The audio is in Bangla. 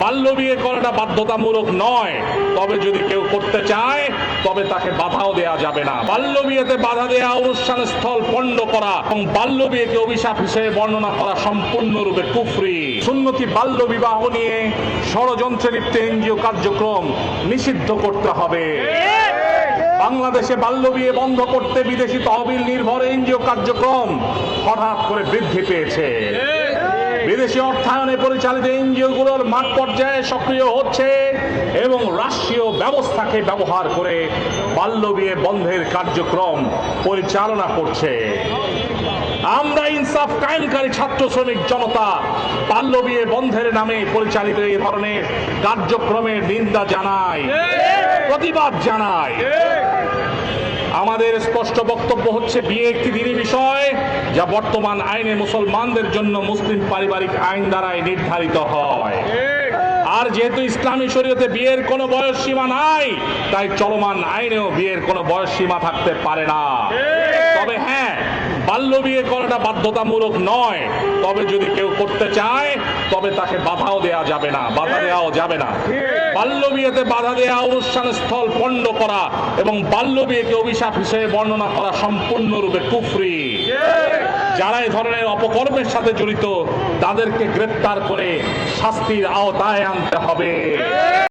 বাল্য বিয়ে করাটা বাধ্যতামূলক নয়, তবে যদি কেউ করতে চায় তবে তাকে বাধাও দেয়া যাবে না। বাল্য বিয়েতে বাধা দেয়া, অনুষ্ঠান স্থল পণ্ড করা এবং বাল্য বিয়েকে অভিশাপ হিসেবে বর্ণনা করা সম্পূর্ণরূপে কুফরি। সুন্নতি বাল্য বিবাহ নিয়ে ষড়যন্ত্রে লিপ্ত এনজিও কার্যক্রম নিষিদ্ধ করতে হবে। বাংলাদেশে বাল্য বিয়ে বন্ধ করতে বিদেশি তহবিল নির্ভর এনজিও কার্যক্রম হঠাৎ করে বৃদ্ধি পেয়েছে। বিদেশি অর্থায়নে পরিচালিত এনজিও গুলোর মাঠ পর্যায়ে সক্রিয় হচ্ছে এবং রাষ্ট্রীয় ব্যবস্থাকে ব্যবহার করে বাল্য বিয়ে বন্ধের কার্যক্রম পরিচালনা করছে। আমরা ইনসাফ কায়েমকারী ছাত্র শ্রমিক জনতা বাল্য বিয়ে বন্ধের নামে পরিচালিত এই ধরনের কার্যক্রমের নিন্দা জানাই, প্রতিবাদ জানাই। আমাদের স্পষ্ট বক্তব্য হচ্ছে, বিয়ে একটি দিনী বিষয় যা বর্তমান আইনে মুসলমানদের জন্য মুসলিম পারিবারিক আইন দ্বারাই নির্ধারিত হয়। আর যেহেতু ইসলামী শরীয়তে বিয়ের কোনো বয়স সীমা নাই, তাই চলমান আইনেও বিয়ের কোনো বয়স সীমা থাকতে পারে না। তবে হ্যাঁ, বাল্য বিয়ে করাটা বাধ্যতামূলক নয়, তবে যদি কেউ করতে চায় তবে তাকে বাধাও দেয়া যাবে না, বাধা দেওয়াও যাবে না। বাল্য বিয়েতে বাধা দেয়া, অনুষ্ঠান স্থল পণ্ড করা এবং বাল্য বিয়েকে অভিশাপ হিসেবে বর্ণনা করা সম্পূর্ণরূপে কুফরি। যারা এই ধরনের অপকর্মের সাথে জড়িত তাদেরকে গ্রেফতার করে শাস্তির আওতায় আনতে হবে।